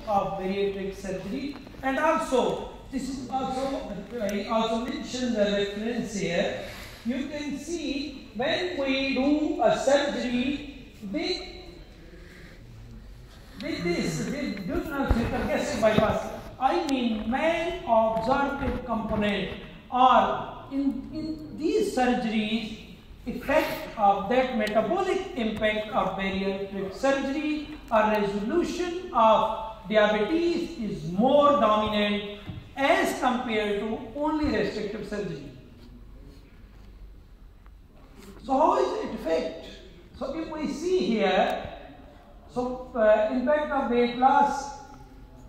of bariatric surgery. And also, this is also, I also mentioned the reference here. You can see when we do a surgery with duodenal sphincter gastric bypass, I mean malabsorptive component, or in these surgeries, effect of that metabolic impact of bariatric surgery or resolution of diabetes is more dominant as compared to only restrictive surgery. So how is it effect? So if we see here, so impact of weight loss,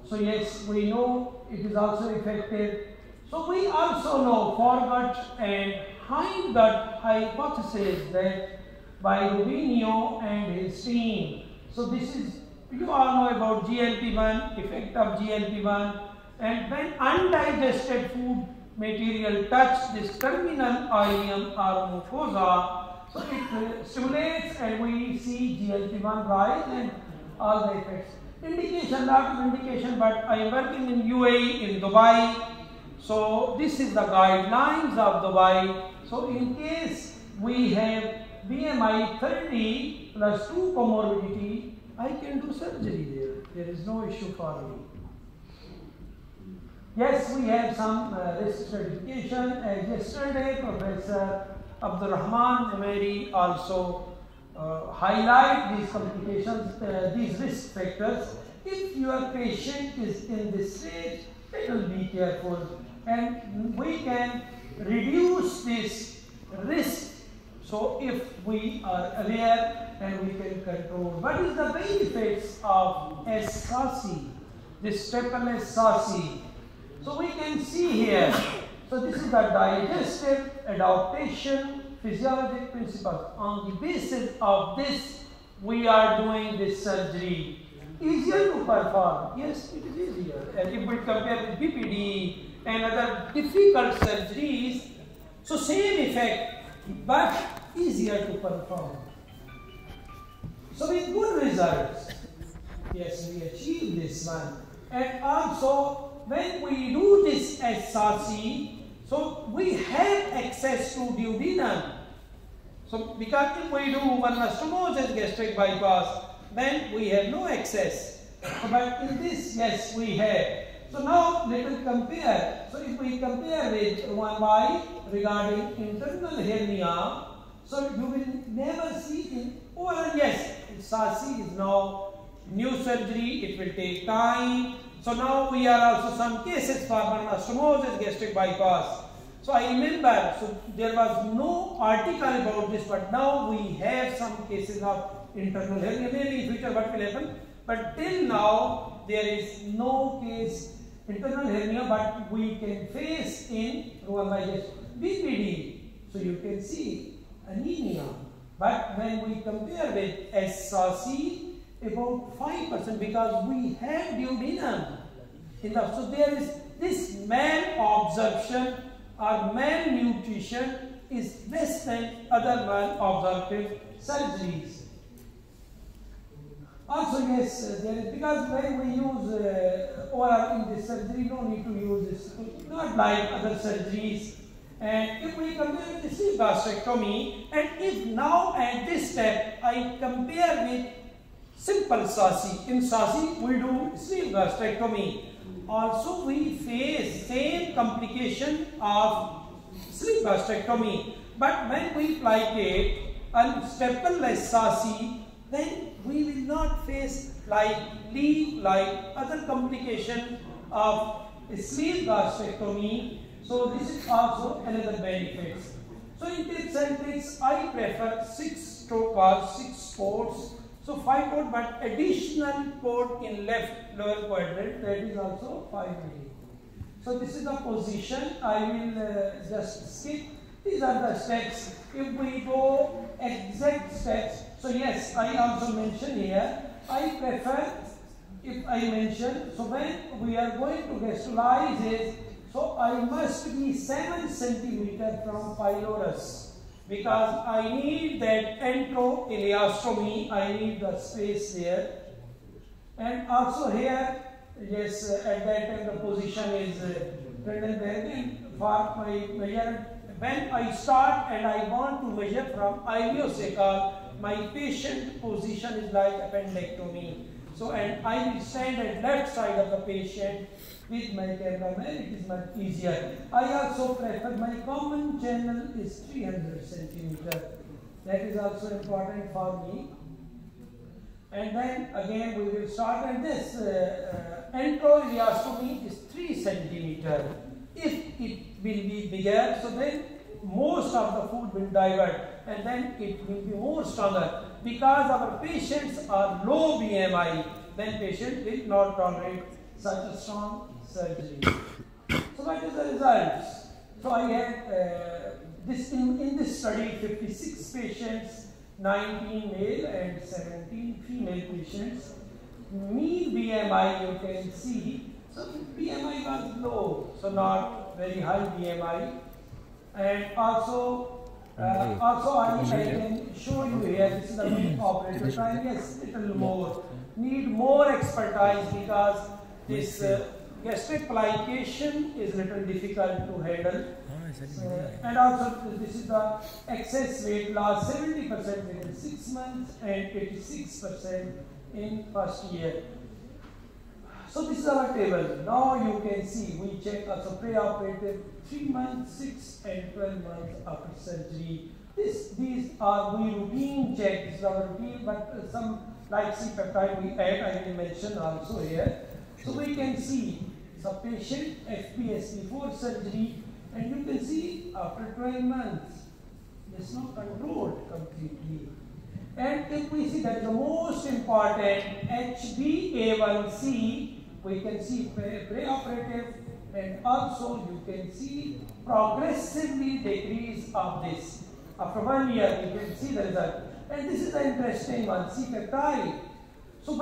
so yes, we know it is also effective. So we also know foregut and hindgut hypothesis that by Rubinio and his team. So this is, you all know about GLP-1, effect of GLP-1, and when undigested food material touch this terminal ileum or mucosa, so it stimulates and we see GLP-1 rise and all the effects. Indication, lot of indication, but I am working in UAE, in Dubai. So this is the guidelines of Dubai. So in case we have BMI 30 plus 2 comorbidity, I can do surgery there. There is no issue for me. Yes, we have some risk stratification. As yesterday, Professor Abdul Rahman Ameri also highlight these complications, these risk factors. If your patient is in this stage, it will be careful, and we can reduce this risk. So if we are aware and we can control. What is the benefits of SASI, this triple SASI? So we can see here. So this is the digestive adaptation physiologic principles. On the basis of this, we are doing this surgery. Easier to perform. Yes, it is easier. And if we compare with BPD and other difficult surgeries, so same effect, but easier to perform. So with good results, yes, we achieve this one. And also, when we do this SASI, so we have access to duodenum. So because if we do one anastomosis gastric bypass, then we have no access. So, but in this, yes, we have. So now let us compare. So if we compare with 1Y regarding internal hernia, so you will never see in overall, yes, SASI is now new surgery, it will take time. So now we are also some cases for anastomosis gastric bypass. So I remember, so there was no article about this, but now we have some cases of internal hernia. Maybe in future what will happen, but till now there is no case internal hernia, but we can face in BPD. So you can see anemia, but when we compare with SASI, about 5% because we have duodenum enough. So there is this malabsorption or malnutrition is less than other malabsorptive surgeries. Also, yes, there is, because when we use OR in this surgery, no need to use this, not like other surgeries. And if we compare with the sleeve gastrectomy, and if now at this step I compare with simple SASI, in SASI we do sleeve gastrectomy. Also we face same complication of sleeve gastrectomy, but when we placate and staple-less SASI, then we will not face like other complication of sleeve gastrectomy. So this is also another benefit. So in tips and tricks, I prefer 6 stroke or 6 ports. So 5 port, but additional port in left lower quadrant, that is also 5 mm. So this is the position. I will just skip. These are the steps. If we go exact steps, so yes, I also mention here, I prefer, if I mention, so when we are going to gastrolize it, so I must be 7 cm from pylorus, because I need that enteroileostomy, I need the space there. And also here, yes, at that time the position is written there. Again, for my measure, when I start and I want to measure from iliosacral, my patient position is like appendectomy. So, and I will stand at left side of the patient with my cameraman, it is much easier. I also prefer my common channel is 300 centimeter. That is also important for me. And then again we will start, and this enteroileostomy is 3 centimeter. If it will be bigger, so then most of the food will divert, and then it will be more stronger. Because our patients are low BMI, then patient will not tolerate such a strong surgery. So what is the results? So I had this in this study 56 patients, 19 male and 17 female patients. Mean BMI you can see, so BMI was low, so not very high BMI. And also I can show you here, this is the main operator time, yes, little more. Need more expertise because this gastric plication is little difficult to handle. And also this is the excess weight loss, 70% within 6 months and 86% in first year. So this is our table. Now you can see, we check also pre-operative 3 months, 6 and 12 months after surgery. These are we routine check, this is our routine, but some like C-peptide we add, I will mention also here. So we can see some patient FPS before surgery, and you can see after 12 months, it's not controlled completely. And if we see that the most important HbA1c, we can see pre-operative, and also you can see progressively decrease of this. After 1 year, you can see the result. And this is the interesting one, C-peptide. So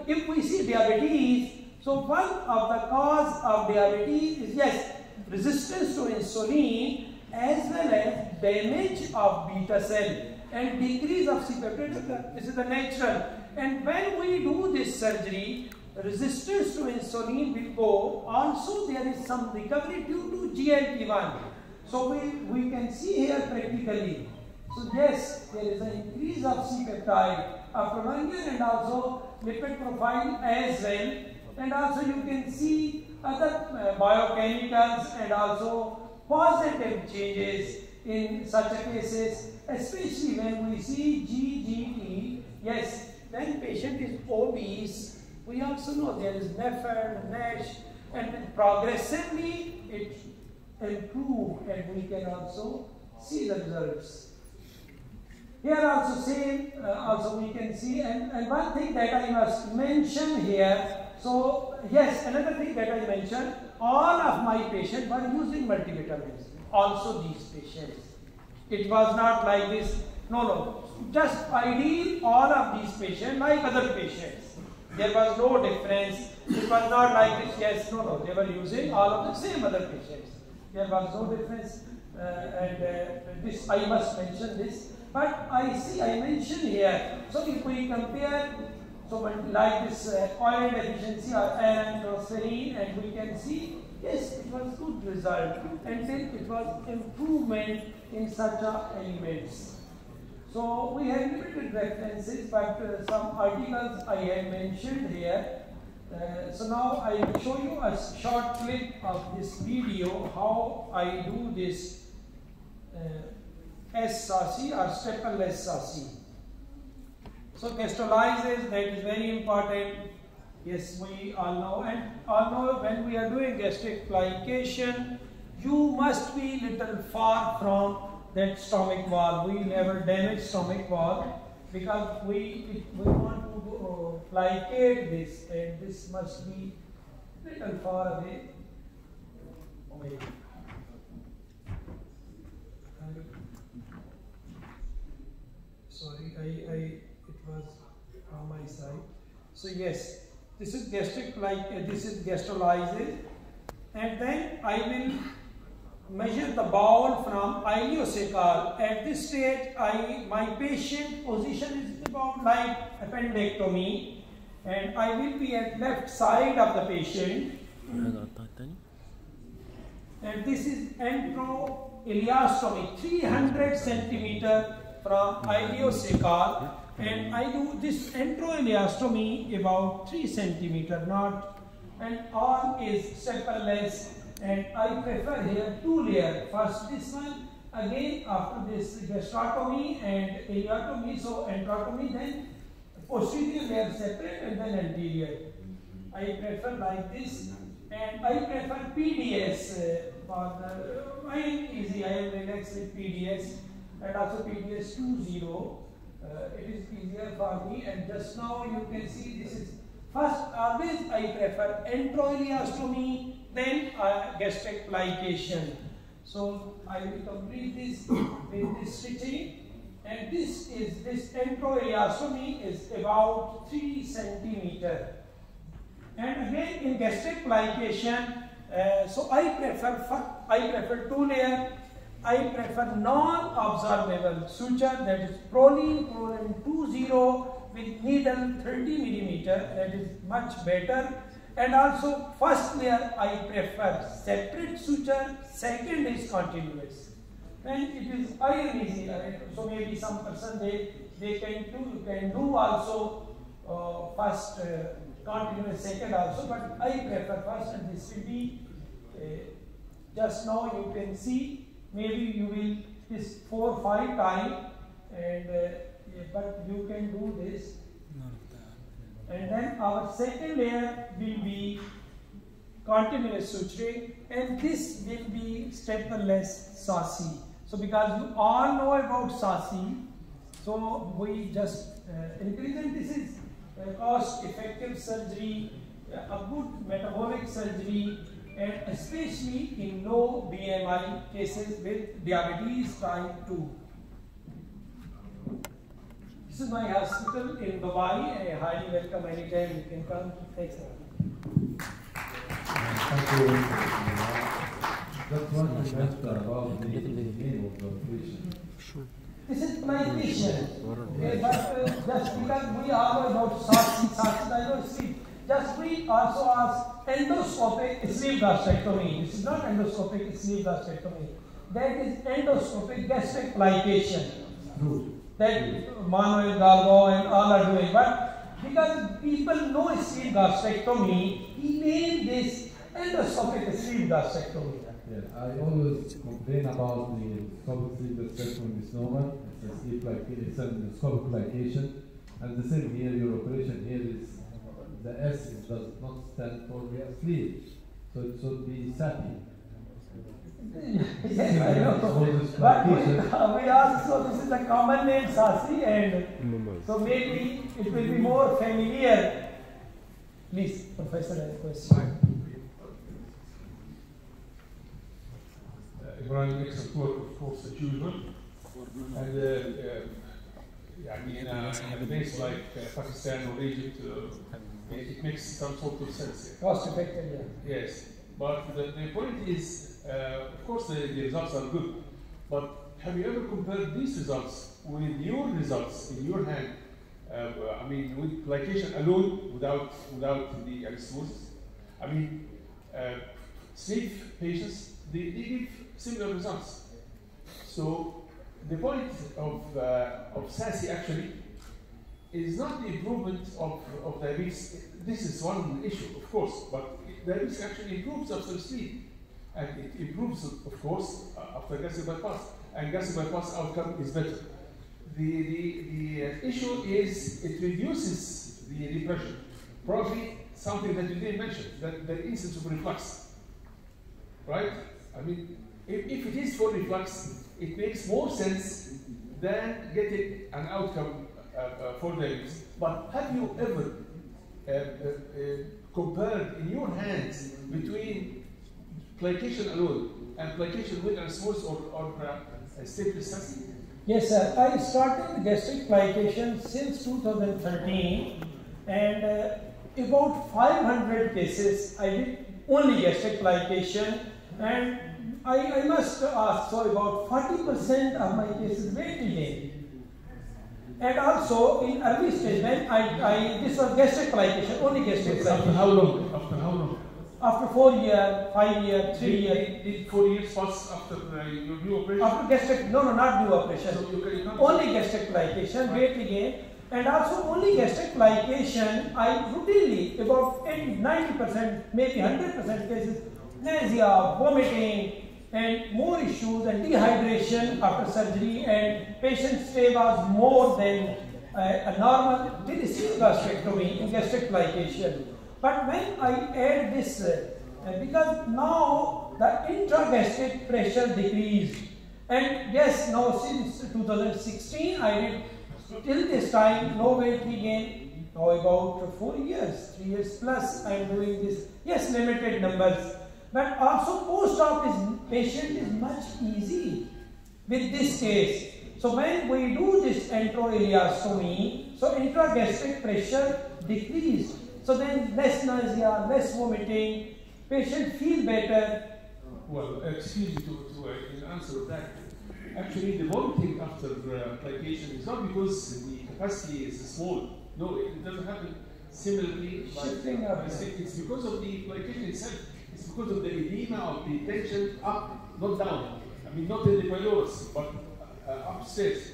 if we see diabetes, so one of the cause of diabetes is, yes, resistance to insulin as well as damage of beta cell and decrease of C-peptide. This is the natural. And when we do this surgery, resistance to insulin will go. Also, there is some recovery due to GLP-1. So we can see here practically. So yes, there is an increase of C-peptide after 1 year, and also lipid profile as well. And also you can see other biochemicals and also positive changes in such cases, especially when we see GGT. Yes, when patient is obese, we also know there is NAFLD, NASH, and progressively it improves, and we can also see the results. Here also same, also we can see, and one thing that I must mention here. So yes, another thing that I mentioned, all of my patients were using multivitamins. Also these patients. It was not like this. No. Just ideal all of these patients like other patients. There was no difference. It was not like this. Yes, no. They were using all of the same other patients. There was no difference. This I must mention this. But I mentioned here. So if we compare, so like this oil deficiency or iron phosphorine, and we can see, yes, it was good result, and then it was improvement in such elements. So we have limited references, but some articles I have mentioned here. So now I will show you a short clip of this video how I do this SASI or staple-less SASI. So gastrolysis, that is very important. Yes, we all know, and all know when we are doing gastric plication, you must be little far from that stomach wall. We never damage stomach wall because we want to plicate this, and this must be little far away. Sorry, it was from my side. So yes, this is gastric this is gastrolysis, and then I will measure the bowel from iliosacral. At this stage, my patient position is about like appendectomy, and I will be at left side of the patient. And this is enteroileostomy, 300 centimeter from iliosacral, and I do this enteroileostomy about 3 centimeter, not, and all is staplerless, and I prefer here 2 layer. First this one, again after this gastrotomy and ileotomy, so enterotomy, then posterior layer separate and then anterior. I prefer like this, and I prefer PDS for the, I am easy, I am relaxed with PDS, and also PDS 2.0. It is easier for me, and just now you can see this is first, always I prefer enteroileostomy, then gastric plication. So I will complete this with this stitching, and this enteroileostomy is about 3 centimeter. And again in gastric plication, so I prefer 2 layer. I prefer non-absorbable suture, that is proline 2.0 with needle 30 millimeter, that is much better. And also first layer I prefer separate suture, second is continuous. And it is iron easy, so maybe some person they can do also first continuous, second also, but I prefer first, and this will be just now you can see, maybe you will this 4 or 5 times, and but you can do this. And then our second layer will be continuous suturing, and this will be staplerless SASI. So because you all know about SASI, so we just increase, and this is cost-effective surgery, a good metabolic surgery, and especially in low BMI cases with diabetes type 2. This is my hospital in Dubai. I highly welcome anytime you can come. Thanks. Thank you. Just one comment about the name of the patient. This is plication. Okay, but just because we are about SASI, I know sleep. Just we also ask endoscopic sleeve gastrectomy. This is not endoscopic sleeve gastrectomy. That is endoscopic gastric plication. That Manuel Galvo and all are doing. But because people know sleeve gastrectomy, he named this endoscopic sleeve gastrectomy. Yeah, I always complain about the endoscopic sleeve gastrectomy misnomer. It's an endoscopic plication. And the same here, your operation here is the S does not stand for the sleeve. So it should be SASI. Yes, I know. But we ask, so this is a common name, SASI, and so maybe it will be more familiar. Please, Professor, has a question. Ibrahim makes a work, of course, as usual. And in a place like Pakistan or Egypt, it makes some sort of sense. Cost effective, yeah. Yes. But the point is, of course, the results are good. But have you ever compared these results with your results in your hand? With plication alone, without the anastomosis? Sleep patients, they give similar results. So the point of SASI actually is not the improvement of diabetes. This is one issue, of course, but diabetes actually improves after sleep, and it improves, of course, after gastric bypass, and gastric bypass outcome is better. The issue is it reduces the depression. Probably something that you didn't mention, that the incidence of reflux, right? If it is for reflux, it makes more sense than getting an outcome for diabetes. But have you ever compared in your hands between plication alone and plication with anastomosis or stapler SASI? Yes, sir. I started gastric plication since 2013, and about 500 cases I did only gastric plication, and I must ask, so about 40% of my cases weight regain. And also in early stage, when this was gastric plication, only gastric plication. After how long? After how long? After 4 years, 5 years, 3 years. Did 4 years pass after your new operation? After gastric, no, not new operation. So you only gastric plication, weight regain, and also only gastric plication. I routinely, about 80-90%, maybe 100% cases, nausea, vomiting, and more issues and dehydration after surgery, and patient stay was more than a normal till sleeve gastrectomy in gastric plication. But when I add this, because now the intragastric pressure decreased, and yes, now since 2016 I did till this time no weight regain. Now about 4 years, 3 years plus I am doing this. Yes, limited numbers, but also post-op patient is much easy with this case. So when we do this enteroileostomy, so intragastric pressure decreased. So then less nausea, less vomiting, patient feel better. Well, excuse me to answer that. Actually, the vomiting after plication is not because the capacity is small. No, it doesn't happen similarly. Shifting up. It's because of the plication itself. It's because of the edema of the tension up, not down. I mean, not in the pylorus, but upstairs.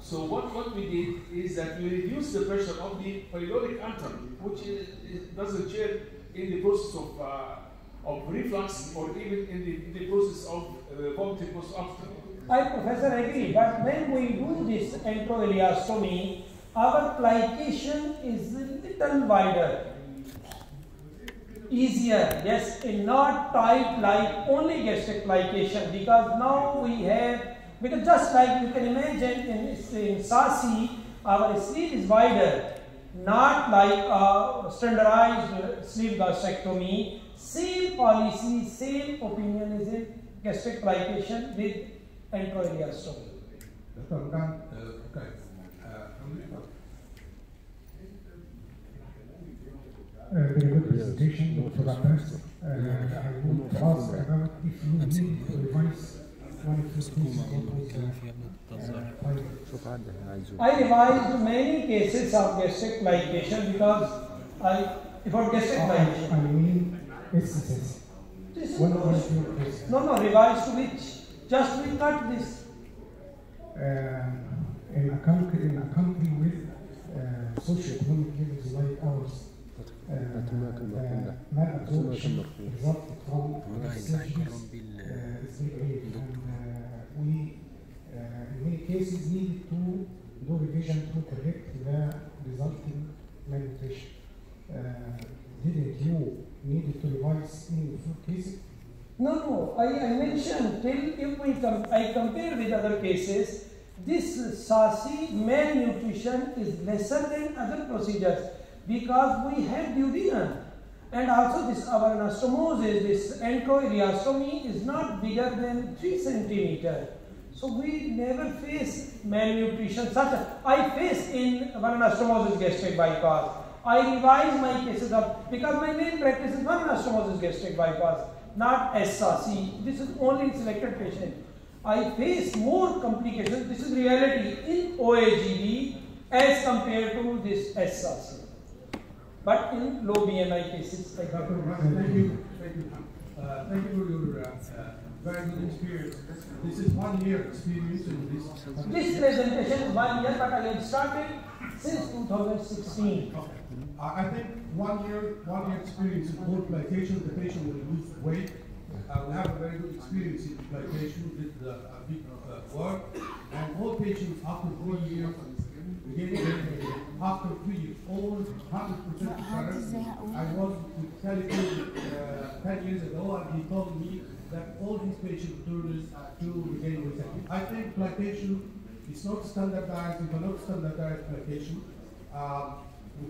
So what we did is that we reduced the pressure of the pyloric antrum, which doesn't share in the process of reflux or even in the process of vomiting post-operative. I, Professor, agree, but when we do this enteroileostomy, our plication is a little wider, easier, yes, and not tight like only gastric plication, because now we have, because just like you can imagine in SASI, our sleeve is wider, not like a standardized sleeve gastrectomy. Same policy, same opinion is in gastric plication with enteroileostomy. Very good presentation, Dr. Abbas. I want to ask about if you need to revise one of the cases. I revised many cases of gastric plication because about gastric plication. I mean, SASI. One of your cases. No, revised to which? Just we cut this. In a country with socioeconomic levels like ours, malabsorption resulted from surgeries is very grave, and we in many cases needed to do revision to correct the resulting malnutrition. Didn't you need to revise any of your cases? No, I mentioned till if I compare with other cases, this SASI malnutrition is lesser than other procedures because we have duodenum, and also this our anastomosis, this enteroileostomy is not bigger than 3 centimeters. So we never face malnutrition. I face in one anastomosis gastric bypass. I revise my cases up because my main practice is one anastomosis gastric bypass, not SASI. This is only in selected patients. I face more complications. This is reality in OAGD as compared to this SASI. But in low BMI cases, I Dr. Ryan, thank you. Thank you for your very good experience. This is 1 year experience in this. This presentation is 1 year, but I have started since 2016. Okay. I think 1 year experience in cold plication, the patient will lose weight. We have a very good experience in plication with the big work, and all patients after 4 years, after 3 years, almost 100% recurrence. I was with California 10 years ago, and he told me that all these patients turn to regain weight again. I think plication is not standardized. We cannot standardize plication.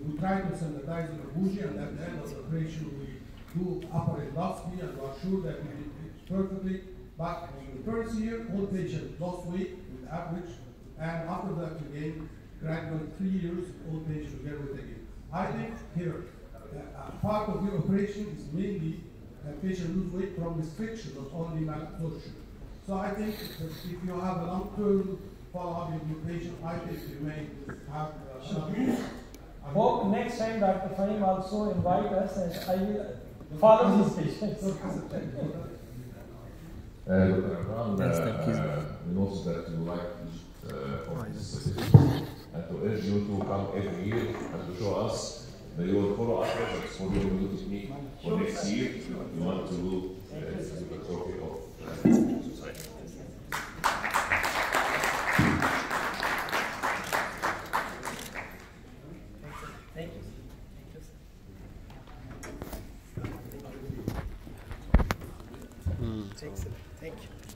We try to standardize in a bougie, and at the end of the operation, we do upper endoscopy and we are sure that we did it perfectly. But in the first year, all patients lost weight with average, and after that, again, gradually 3 years, all patients get weight again. I think here, part of your operation is mainly patient lose weight from restriction, not only malabsorption. So I think that if you have a long-term follow up with your patient. I think you may have hope next time Dr. Fahim also invite us and I will follow his patients. Dr. Imran, we know that you like of this statistics and to urge you to come every year and to show us your follow-up results for your new technique for next year. You want to do a trophy of society. Thank you. Thank you. Thank you.